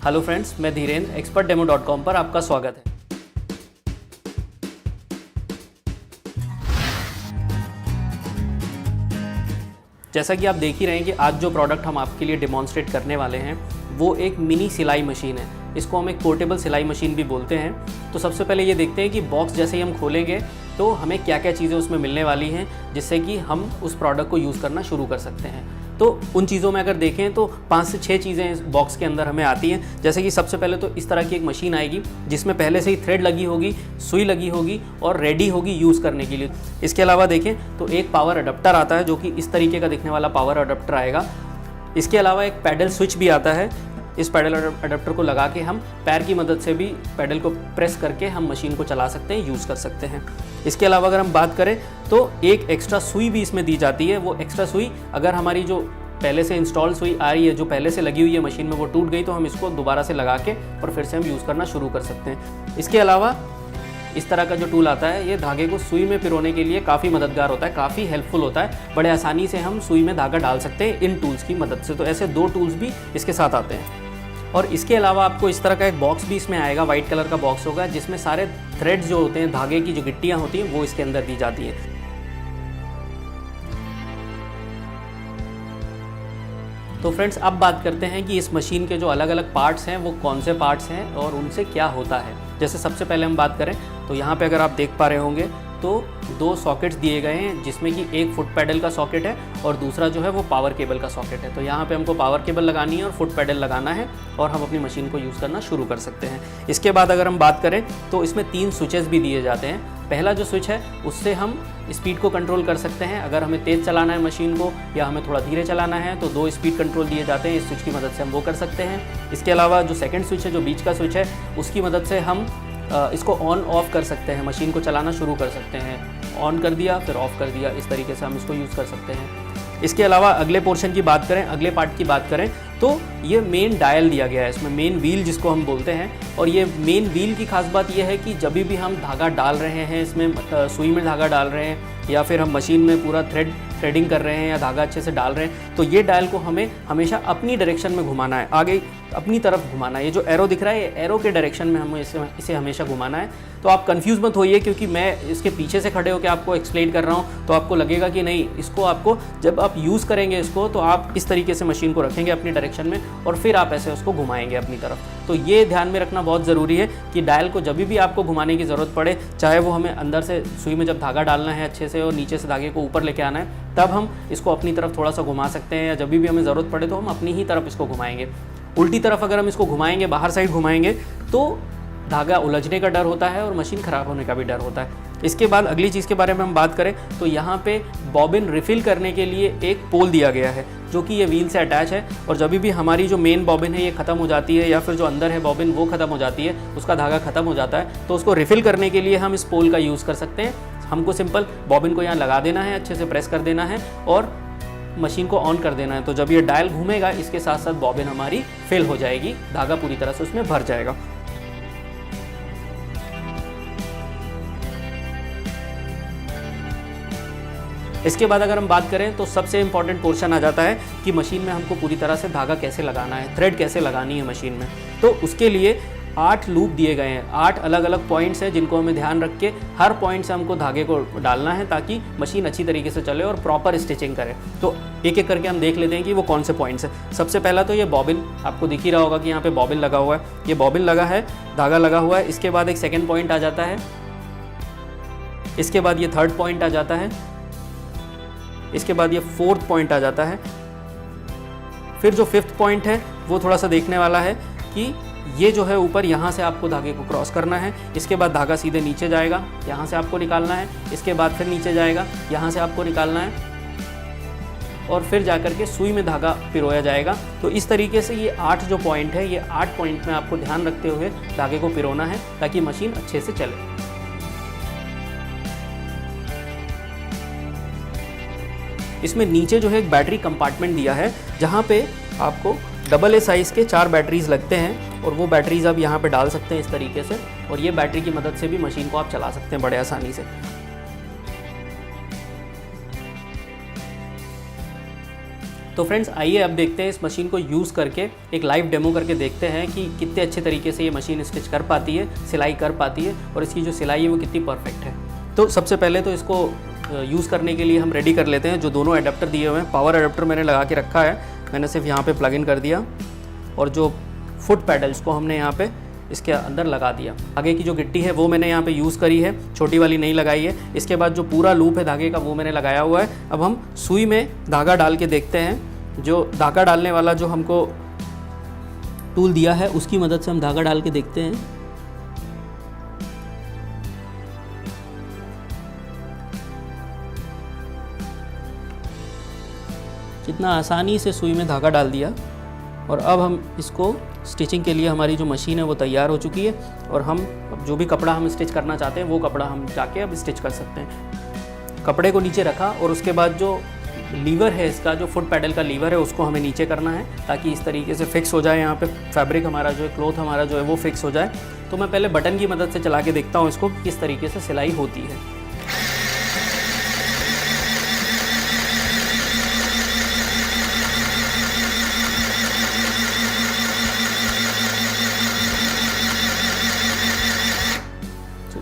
Hello friends, मैं Dhirendra expertdemo.com पर आपका स्वागत है। जैसा कि आप देख ही रहे हैं कि आज जो प्रोडक्ट हम आपके लिए डिमॉन्स्ट्रेट करने वाले हैं वो एक मिनी सिलाई मशीन है। इसको हम एक पोर्टेबल सिलाई मशीन भी बोलते हैं। तो सबसे पहले ये देखते हैं कि बॉक्स जैसे ही हम खोलेंगे तो हमें क्या क्या चीज़ें उसमें मिलने वाली हैं जिससे कि हम उस प्रोडक्ट को यूज़ करना शुरू कर सकते हैं। तो उन चीज़ों में अगर देखें तो 5 से 6 चीज़ें इस बॉक्स के अंदर हमें आती हैं। जैसे कि सबसे पहले तो इस तरह की एक मशीन आएगी जिसमें पहले से ही थ्रेड लगी होगी, सुई लगी होगी और रेडी होगी यूज़ करने के लिए। इसके अलावा देखें तो एक पावर अडेप्टर आता है जो कि इस तरीके का दिखने वाला पावर अडेप्टर आएगा। इसके अलावा एक पैडल स्विच भी आता है। इस पैडल अडेप्टर को लगा के हम पैर की मदद से भी पैडल को प्रेस करके हम मशीन को चला सकते हैं, यूज़ कर सकते हैं। इसके अलावा अगर हम बात करें तो एक एक्स्ट्रा सुई भी इसमें दी जाती है। वो एक्स्ट्रा सुई अगर हमारी जो पहले से इंस्टॉल सुई आ रही है, जो पहले से लगी हुई है मशीन में, वो टूट गई तो हम इसको दोबारा से लगा के और फिर से हम यूज़ करना शुरू कर सकते हैं। इसके अलावा इस तरह का जो टूल आता है ये धागे को सुई में पिरोने के लिए काफ़ी मददगार होता है, काफ़ी हेल्पफुल होता है। बड़े आसानी से हम सुई में धागा डाल सकते हैं इन टूल्स की मदद से। तो ऐसे 2 टूल्स भी इसके साथ आते हैं। और इसके अलावा आपको इस तरह का एक बॉक्स भी इसमें आएगा, वाइट कलर का बॉक्स होगा जिसमें सारे थ्रेड्स जो होते हैं, धागे की जो गिट्टियाँ होती हैं, वो इसके अंदर दी जाती हैं। तो फ्रेंड्स, अब बात करते हैं कि इस मशीन के जो अलग अलग पार्ट्स हैं वो कौन से पार्ट्स हैं और उनसे क्या होता है। जैसे सबसे पहले हम बात करें तो यहाँ पे अगर आप देख पा रहे होंगे तो 2 सॉकेट्स दिए गए हैं जिसमें कि एक फुट पैडल का सॉकेट है और दूसरा जो है वो पावर केबल का सॉकेट है। तो यहाँ पे हमको पावर केबल लगानी है और फुट पैडल लगाना है और हम अपनी मशीन को यूज़ करना शुरू कर सकते हैं। इसके बाद अगर हम बात करें तो इसमें 3 स्विचेस भी दिए जाते हैं। पहला जो स्विच है उससे हम स्पीड को कंट्रोल कर सकते हैं। अगर हमें तेज़ चलाना है मशीन को या हमें थोड़ा धीरे चलाना है तो 2 स्पीड कंट्रोल दिए जाते हैं। इस स्विच की मदद से हम वो कर सकते हैं। इसके अलावा जो सेकंड स्विच है, जो बीच का स्विच है, उसकी मदद से हम इसको ऑन ऑफ कर सकते हैं, मशीन को चलाना शुरू कर सकते हैं। ऑन कर दिया फिर ऑफ़ कर दिया, इस तरीके से हम इसको यूज़ कर सकते हैं। इसके अलावा अगले पोर्शन की बात करें, अगले पार्ट की बात करें तो ये मेन डायल दिया गया है, इसमें मेन व्हील जिसको हम बोलते हैं। और ये मेन व्हील की खास बात यह है कि जब भी हम धागा डाल रहे हैं, इसमें सुई में धागा डाल रहे हैं या फिर हम मशीन में पूरा थ्रेडिंग कर रहे हैं या धागा अच्छे से डाल रहे हैं, तो ये डायल को हमें हमेशा अपनी डायरेक्शन में घुमाना है, आगे अपनी तरफ घुमाना है। ये जो एरो दिख रहा है, ये एरो के डायरेक्शन में हमें इसे हमेशा घुमाना है। तो आप कंफ्यूज मत होइए क्योंकि मैं इसके पीछे से खड़े होकर आपको एक्सप्लेन कर रहा हूँ तो आपको लगेगा कि नहीं, इसको आपको जब आप यूज़ करेंगे इसको तो आप इस तरीके से मशीन को रखेंगे अपनी डायरेक्शन में और फिर आप ऐसे उसको घुमाएंगे अपनी तरफ। तो ये ध्यान में रखना बहुत ज़रूरी है कि डायल को जब भी आपको घुमाने की ज़रूरत पड़े, चाहे वो हमें अंदर से सुई में जब धागा डालना है अच्छे से और नीचे से धागे को ऊपर लेके आना है, तब हम इसको अपनी तरफ थोड़ा सा घुमा सकते हैं, या जब भी हमें ज़रूरत पड़े तो हम अपनी ही तरफ इसको घुमाएंगे। उल्टी तरफ अगर हम इसको घुमाएंगे, बाहर साइड घुमाएंगे, तो धागा उलझने का डर होता है और मशीन ख़राब होने का भी डर होता है। इसके बाद अगली चीज़ के बारे में हम बात करें तो यहाँ पे बॉबिन रिफ़िल करने के लिए एक पोल दिया गया है जो कि ये व्हील से अटैच है। और जब भी हमारी जो मेन बॉबिन है ये ख़त्म हो जाती है या फिर जो अंदर है बॉबिन वो ख़त्म हो जाती है, उसका धागा ख़त्म हो जाता है, तो उसको रिफ़िल करने के लिए हम इस पोल का यूज़ कर सकते हैं। हमको सिंपल बॉबिन को यहाँ लगा देना है, अच्छे से प्रेस कर देना है और मशीन को ऑन कर देना है। तो जब ये डायल घूमेगा इसके साथ साथ बॉबिन हमारी फिल हो जाएगी, धागा पूरी तरह से उसमें भर जाएगा। इसके बाद अगर हम बात करें तो सबसे इम्पॉर्टेंट पोर्शन आ जाता है कि मशीन में हमको पूरी तरह से धागा कैसे लगाना है, थ्रेड कैसे लगानी है मशीन में। तो उसके लिए 8 लूप दिए गए हैं, 8 अलग अलग पॉइंट्स हैं जिनको हमें ध्यान रख के हर पॉइंट से हमको धागे को डालना है ताकि मशीन अच्छी तरीके से चले और प्रॉपर स्टिचिंग करे। तो एक एक करके हम देख लेते हैं कि वो कौन से पॉइंट्स हैं। सबसे पहला तो ये बॉबिन, आपको दिख ही रहा होगा कि यहाँ पे बॉबिन लगा हुआ है, ये बॉबिन लगा है, धागा लगा हुआ है। इसके बाद एक सेकेंड पॉइंट आ जाता है, इसके बाद ये थर्ड पॉइंट आ जाता है, इसके बाद ये फोर्थ पॉइंट आ जाता है। फिर जो फिफ्थ पॉइंट है वो थोड़ा सा देखने वाला है कि ये जो है ऊपर, यहाँ से आपको धागे को क्रॉस करना है। इसके बाद धागा सीधे नीचे जाएगा, यहाँ से आपको निकालना है। इसके बाद फिर नीचे जाएगा, यहाँ से आपको निकालना है और फिर जाकर के सुई में धागा पिरोया जाएगा। तो इस तरीके से ये 8 जो पॉइंट है, ये 8 पॉइंट में आपको ध्यान रखते हुए धागे को पिरोना है ताकि मशीन अच्छे से चले। इसमें नीचे जो है एक बैटरी कंपार्टमेंट दिया है जहाँ पे आपको AA साइज़ के 4 बैटरीज लगते हैं और वो बैटरीज आप यहाँ पे डाल सकते हैं इस तरीके से, और ये बैटरी की मदद से भी मशीन को आप चला सकते हैं बड़े आसानी से। तो फ्रेंड्स आइए अब देखते हैं इस मशीन को यूज़ करके, एक लाइव डेमो करके देखते हैं कि कितने अच्छे तरीके से ये मशीन स्टिच कर पाती है, सिलाई कर पाती है और इसकी जो सिलाई है वो कितनी परफेक्ट है। तो सबसे पहले तो इसको यूज़ करने के लिए हम रेडी कर लेते हैं। जो दोनों एडाप्टर दिए हुए हैं, पावर एडाप्टर मैंने लगा के रखा है, मैंने सिर्फ यहाँ पे प्लग इन कर दिया और जो फुट पैडल्स को हमने यहाँ पे इसके अंदर लगा दिया। धागे की जो गिट्टी है वो मैंने यहाँ पे यूज़ करी है, छोटी वाली नहीं लगाई है। इसके बाद जो पूरा लूप है धागे का वो मैंने लगाया हुआ है। अब हम सुई में धागा डाल के देखते हैं। जो धागा डालने वाला जो हमको टूल दिया है उसकी मदद से हम धागा डाल के देखते हैं। कितना आसानी से सुई में धागा डाल दिया और अब हम इसको स्टिचिंग के लिए, हमारी जो मशीन है वो तैयार हो चुकी है और हम जो भी कपड़ा हम स्टिच करना चाहते हैं वो कपड़ा हम जाके अब स्टिच कर सकते हैं। कपड़े को नीचे रखा और उसके बाद जो लीवर है इसका, जो फुट पैडल का लीवर है उसको हमें नीचे करना है ताकि इस तरीके से फिक्स हो जाए। यहाँ पे फैब्रिक हमारा जो है, क्लॉथ हमारा जो है वो फिक्स हो जाए। तो मैं पहले बटन की मदद से चला के देखता हूँ इसको किस तरीके से सिलाई होती है।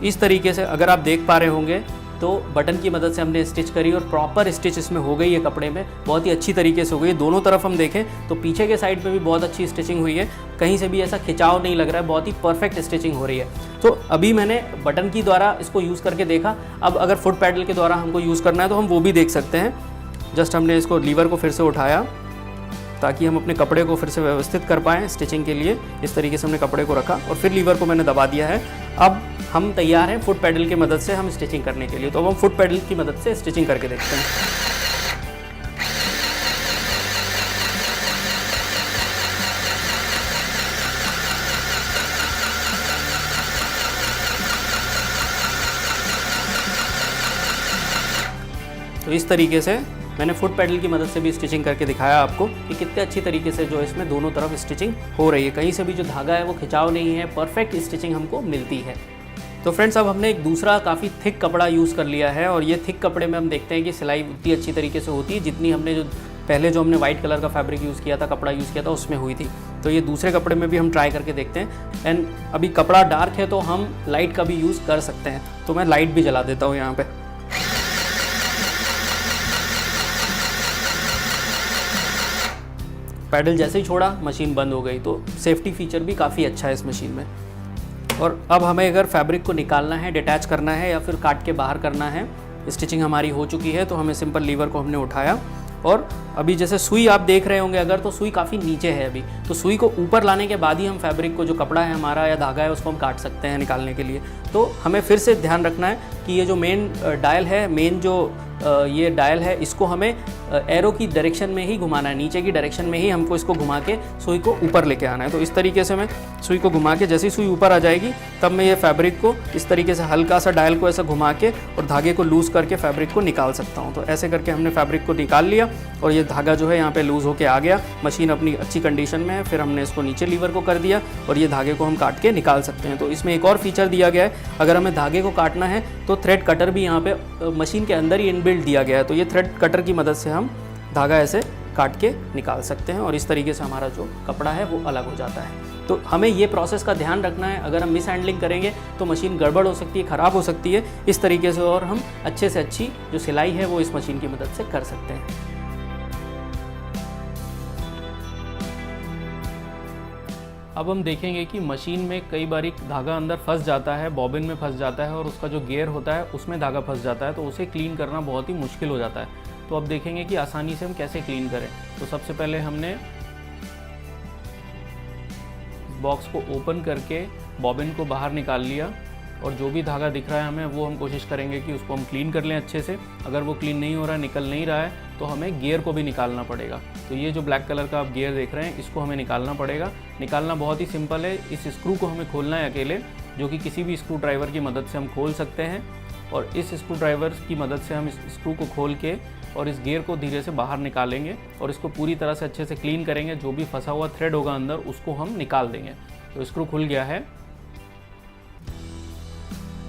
इस तरीके से अगर आप देख पा रहे होंगे तो बटन की मदद से हमने स्टिच करी और प्रॉपर स्टिच इसमें हो गई है कपड़े में, बहुत ही अच्छी तरीके से हो गई। दोनों तरफ हम देखें तो पीछे के साइड पे भी बहुत अच्छी स्टिचिंग हुई है, कहीं से भी ऐसा खिंचाव नहीं लग रहा है, बहुत ही परफेक्ट स्टिचिंग हो रही है। तो अभी मैंने बटन की द्वारा इसको यूज़ करके देखा। अब अगर फुट पैडल के द्वारा हमको यूज़ करना है तो हम वो भी देख सकते हैं। जस्ट हमने इसको लीवर को फिर से उठाया ताकि हम अपने कपड़े को फिर से व्यवस्थित कर पाएँ स्टिचिंग के लिए। इस तरीके से हमने कपड़े को रखा और फिर लीवर को मैंने दबा दिया है। अब हम तैयार हैं फुट पैडल की मदद से हम स्टिचिंग करने के लिए। तो अब हम फुट पैडल की मदद से स्टिचिंग करके देखते हैं। तो इस तरीके से मैंने फुट पैडल की मदद से भी स्टिचिंग करके दिखाया आपको कि कितने अच्छी तरीके से जो इसमें दोनों तरफ स्टिचिंग हो रही है। कहीं से भी जो धागा है वो खिंचाव नहीं है, परफेक्ट स्टिचिंग हमको मिलती है। तो फ्रेंड्स अब हमने एक दूसरा काफ़ी थिक कपड़ा यूज़ कर लिया है और ये थिक कपड़े में हम देखते हैं कि सिलाई उतनी अच्छी तरीके से होती है जितनी हमने जो हमने वाइट कलर का फैब्रिक यूज़ किया था, कपड़ा यूज़ किया था उसमें हुई थी। तो ये दूसरे कपड़े में भी हम ट्राई करके देखते हैं। एंड अभी कपड़ा डार्क है तो हम लाइट का भी यूज़ कर सकते हैं। तो मैं लाइट भी जला देता हूँ यहाँ पर। पैडल जैसे ही छोड़ा मशीन बंद हो गई। तो सेफ्टी फीचर भी काफ़ी अच्छा है इस मशीन में। और अब हमें अगर फैब्रिक को निकालना है, डिटैच करना है या फिर काट के बाहर करना है, स्टिचिंग हमारी हो चुकी है तो हमें सिंपल लीवर को हमने उठाया और अभी जैसे सुई आप देख रहे होंगे अगर, तो सुई काफ़ी नीचे है अभी। तो सुई को ऊपर लाने के बाद ही हम फैब्रिक को, जो कपड़ा है हमारा या धागा है, उसको हम काट सकते हैं निकालने के लिए। तो हमें फिर से ध्यान रखना है कि ये जो मेन डायल है, मेन जो ये डायल है, इसको हमें एरो की डायरेक्शन में ही घुमाना है, नीचे की डायरेक्शन में ही हमको इसको घुमा के सुई को ऊपर लेके आना है। तो इस तरीके से मैं सुई को घुमा के, जैसे ही सुई ऊपर आ जाएगी तब मैं ये फैब्रिक को इस तरीके से हल्का सा डायल को ऐसा घुमा के और धागे को लूज़ करके फैब्रिक को निकाल सकता हूँ। तो ऐसे करके हमने फैब्रिक को निकाल लिया और ये धागा जो है यहाँ पे लूज़ होके आ गया। मशीन अपनी अच्छी कंडीशन में है। फिर हमने इसको नीचे लीवर को कर दिया और ये धागे को हम काट के निकाल सकते हैं। तो इसमें एक और फीचर दिया गया है, अगर हमें धागे को काटना है तो थ्रेड कटर भी यहाँ पे मशीन के अंदर ही इनबिल्ट दिया गया है। तो ये थ्रेड कटर की मदद से हम धागा ऐसे काट के निकाल सकते हैं और इस तरीके से हमारा जो कपड़ा है वो अलग हो जाता है। तो हमें ये प्रोसेस का ध्यान रखना है। अगर हम मिस हैंडलिंग करेंगे तो मशीन गड़बड़ हो सकती है, ख़राब हो सकती है। इस तरीके से और हम अच्छे से अच्छी जो सिलाई है वो इस मशीन की मदद से कर सकते हैं। अब हम देखेंगे कि मशीन में कई बार धागा अंदर फंस जाता है, बॉबिन में फंस जाता है और उसका जो गियर होता है उसमें धागा फंस जाता है, तो उसे क्लीन करना बहुत ही मुश्किल हो जाता है। तो अब देखेंगे कि आसानी से हम कैसे क्लीन करें। तो सबसे पहले हमने बॉक्स को ओपन करके बॉबिन को बाहर निकाल लिया और जो भी धागा दिख रहा है हमें वो हम कोशिश करेंगे कि उसको हम क्लीन कर लें अच्छे से। अगर वो क्लीन नहीं हो रहा है, निकल नहीं रहा है, तो हमें गियर को भी निकालना पड़ेगा। तो ये जो ब्लैक कलर का आप गियर देख रहे हैं इसको हमें निकालना पड़ेगा। निकालना बहुत ही सिंपल है। इस स्क्रू को हमें खोलना है अकेले, जो कि किसी भी स्क्रू ड्राइवर की मदद से हम खोल सकते हैं। और इस स्क्रू ड्राइवर की मदद से हम इस स्क्रू को खोल के और इस गियर को धीरे से बाहर निकालेंगे और इसको पूरी तरह से अच्छे से क्लीन करेंगे। जो भी फंसा हुआ थ्रेड होगा अंदर उसको हम निकाल देंगे। तो स्क्रू खुल गया है।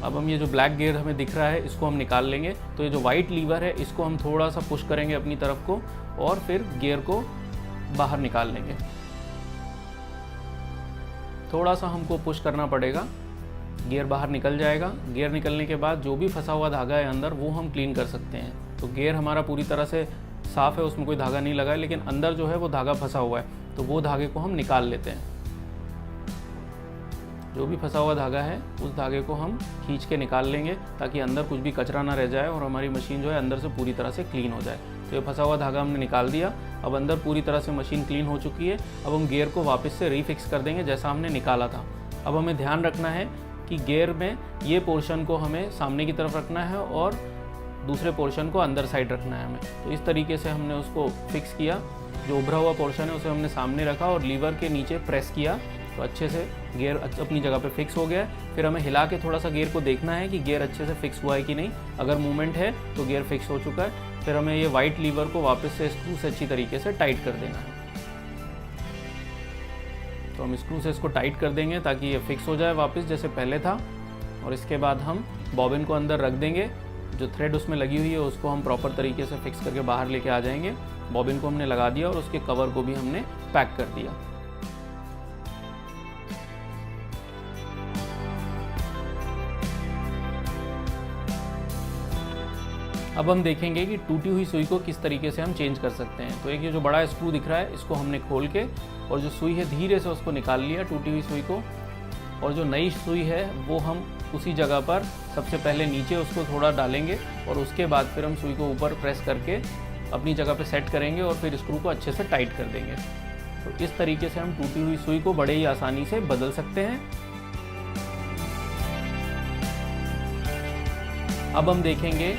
अब हम ये जो ब्लैक गियर हमें दिख रहा है इसको हम निकाल लेंगे। तो ये जो वाइट लीवर है इसको हम थोड़ा सा पुश करेंगे अपनी तरफ को और फिर गियर को बाहर निकाल लेंगे। थोड़ा सा हमको पुश करना पड़ेगा, गियर बाहर निकल जाएगा। गियर निकलने के बाद जो भी फंसा हुआ धागा है अंदर वो हम क्लीन कर सकते हैं। तो गियर हमारा पूरी तरह से साफ़ है, उसमें कोई धागा नहीं लगा है, लेकिन अंदर जो है वो धागा फंसा हुआ है, तो वो धागे को हम निकाल लेते हैं। जो भी फंसा हुआ धागा है उस धागे को हम खींच के निकाल लेंगे ताकि अंदर कुछ भी कचरा ना रह जाए और हमारी मशीन जो है अंदर से पूरी तरह से क्लीन हो जाए। तो ये फंसा हुआ धागा हमने निकाल दिया। अब अंदर पूरी तरह से मशीन क्लीन हो चुकी है। अब हम गियर को वापस से रीफिक्स कर देंगे जैसा हमने निकाला था। अब हमें ध्यान रखना है कि गियर में ये पोर्शन को हमें सामने की तरफ रखना है और दूसरे पोर्शन को अंदर साइड रखना है हमें। तो इस तरीके से हमने उसको फिक्स किया। जो उभरा हुआ पोर्शन है उसे हमने सामने रखा और लीवर के नीचे प्रेस किया, तो अच्छे से गियर अपनी जगह पे फिक्स हो गया है। फिर हमें हिला के थोड़ा सा गियर को देखना है कि गियर अच्छे से फिक्स हुआ है कि नहीं। अगर मूवमेंट है तो गियर फिक्स हो चुका है। फिर हमें ये वाइट लीवर को वापस से स्क्रू से अच्छी तरीके से टाइट कर देना है। तो हम स्क्रू से इसको टाइट कर देंगे ताकि ये फिक्स हो जाए वापस जैसे पहले था। और इसके बाद हम बॉबिन को अंदर रख देंगे। जो थ्रेड उसमें लगी हुई है उसको हम प्रॉपर तरीके से फिक्स करके बाहर लेके आ जाएंगे। बॉबिन को हमने लगा दिया और उसके कवर को भी हमने पैक कर दिया। अब हम देखेंगे कि टूटी हुई सुई को किस तरीके से हम चेंज कर सकते हैं। तो एक ये जो बड़ा स्क्रू दिख रहा है इसको हमने खोल के और जो सुई है धीरे से उसको निकाल लिया, टूटी हुई सुई को। और जो नई सुई है वो हम उसी जगह पर सबसे पहले नीचे उसको थोड़ा डालेंगे और उसके बाद फिर हम सुई को ऊपर प्रेस करके अपनी जगह पे सेट करेंगे और फिर स्क्रू को अच्छे से टाइट कर देंगे। तो इस तरीके से हम टूटी हुई सुई को बड़े ही आसानी से बदल सकते हैं। अब हम देखेंगे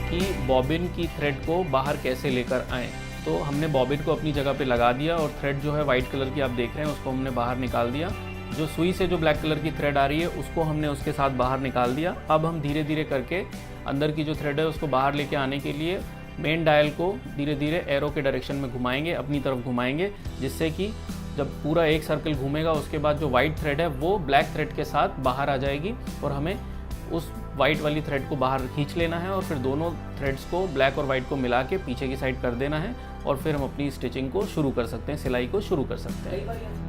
कि बॉबिन की थ्रेड को बाहर कैसे लेकर आएँ। तो हमने बॉबिन को अपनी जगह पे लगा दिया और थ्रेड जो है वाइट कलर की आप देख रहे हैं उसको हमने बाहर निकाल दिया। जो सुई से जो ब्लैक कलर की थ्रेड आ रही है उसको हमने उसके साथ बाहर निकाल दिया। अब हम धीरे धीरे करके अंदर की जो थ्रेड है उसको बाहर लेके आने के लिए मेन डायल को धीरे धीरे एरो के डायरेक्शन में घुमाएंगे, अपनी तरफ घुमाएंगे, जिससे कि जब पूरा एक सर्कल घूमेगा उसके बाद जो वाइट थ्रेड है वो ब्लैक थ्रेड के साथ बाहर आ जाएगी और हमें उस वाइट वाली थ्रेड को बाहर खींच लेना है और फिर दोनों थ्रेड्स को ब्लैक और वाइट को मिला के पीछे की साइड कर देना है और फिर हम अपनी स्टिचिंग को शुरू कर सकते हैं, सिलाई को शुरू कर सकते हैं।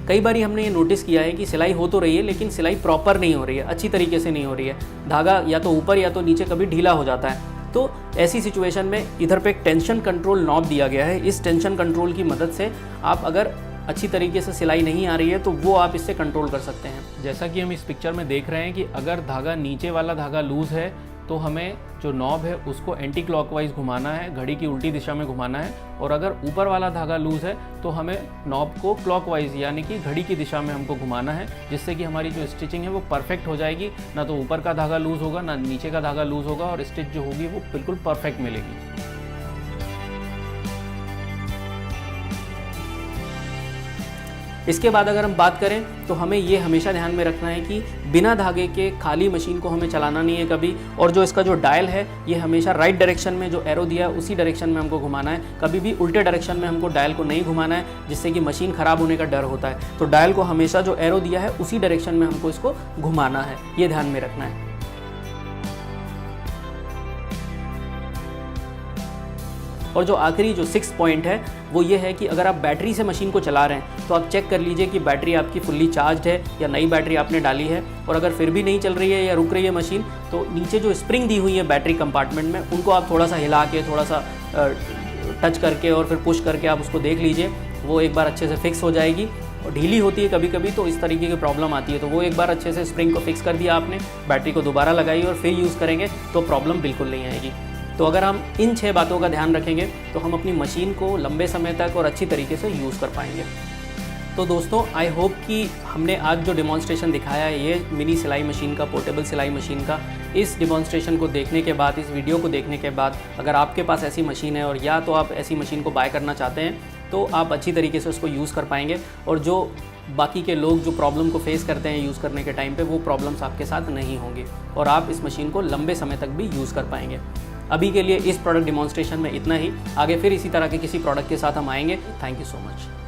कई बार हमने ये नोटिस किया है कि सिलाई हो तो रही है लेकिन सिलाई प्रॉपर नहीं हो रही है, अच्छी तरीके से नहीं हो रही है। धागा या तो ऊपर या तो नीचे कभी ढीला हो जाता है। तो ऐसी सिचुएशन में इधर पे एक टेंशन कंट्रोल नॉब दिया गया है। इस टेंशन कंट्रोल की मदद से आप अगर अच्छी तरीके से सिलाई नहीं आ रही है तो वो आप इससे कंट्रोल कर सकते हैं। जैसा कि हम इस पिक्चर में देख रहे हैं कि अगर धागा नीचे वाला धागा लूज़ है तो हमें जो नॉब है उसको एंटी क्लॉकवाइज घुमाना है, घड़ी की उल्टी दिशा में घुमाना है। और अगर ऊपर वाला धागा लूज़ है तो हमें नॉब को क्लॉकवाइज यानी कि घड़ी की दिशा में हमको घुमाना है, जिससे कि हमारी जो स्टिचिंग है वो परफेक्ट हो जाएगी। ना तो ऊपर का धागा लूज़ होगा ना नीचे का धागा लूज़ होगा और स्टिच जो होगी वो बिल्कुल परफेक्ट मिलेगी। इसके बाद अगर हम बात करें तो हमें ये हमेशा ध्यान में रखना है कि बिना धागे के खाली मशीन को हमें चलाना नहीं है कभी। और जो इसका जो डायल है ये हमेशा राइट डायरेक्शन में जो एरो दिया है उसी डायरेक्शन में हमको घुमाना है, कभी भी उल्टे डायरेक्शन में हमको डायल को नहीं घुमाना है, जिससे कि मशीन ख़राब होने का डर होता है। तो डायल को हमेशा जो एरो दिया है उसी डायरेक्शन में हमको इसको घुमाना है, ये ध्यान में रखना है। और जो आखिरी जो 6 पॉइंट है वो ये है कि अगर आप बैटरी से मशीन को चला रहे हैं तो आप चेक कर लीजिए कि बैटरी आपकी फुल्ली चार्ज है या नई बैटरी आपने डाली है। और अगर फिर भी नहीं चल रही है या रुक रही है मशीन तो नीचे जो स्प्रिंग दी हुई है बैटरी कंपार्टमेंट में उनको आप थोड़ा सा हिला के थोड़ा सा टच करके और फिर पुश करके आप उसको देख लीजिए, वो एक बार अच्छे से फिक्स हो जाएगी। और ढीली होती है कभी कभी तो इस तरीके की प्रॉब्लम आती है, तो वो एक बार अच्छे से स्प्रिंग को फिक्स कर दिया आपने, बैटरी को दोबारा लगाई और फिर यूज़ करेंगे तो प्रॉब्लम बिल्कुल नहीं आएगी। तो अगर हम इन 6 बातों का ध्यान रखेंगे तो हम अपनी मशीन को लंबे समय तक और अच्छी तरीके से यूज़ कर पाएंगे। तो दोस्तों आई होप कि हमने आज जो डेमोन्स्ट्रेशन दिखाया है ये मिनी सिलाई मशीन का, पोर्टेबल सिलाई मशीन का, इस डेमोन्स्ट्रेशन को देखने के बाद, इस वीडियो को देखने के बाद अगर आपके पास ऐसी मशीन है और या तो आप ऐसी मशीन को बाय करना चाहते हैं तो आप अच्छी तरीके से उसको यूज़ कर पाएंगे। और जो बाकी के लोग जो प्रॉब्लम को फेस करते हैं यूज़ करने के टाइम पे, वो प्रॉब्लम्स आपके साथ नहीं होंगी और आप इस मशीन को लंबे समय तक भी यूज़ कर पाएंगे। अभी के लिए इस प्रोडक्ट डेमोन्स्ट्रेशन में इतना ही। आगे फिर इसी तरह के किसी प्रोडक्ट के साथ हम आएंगे। Thank you so much.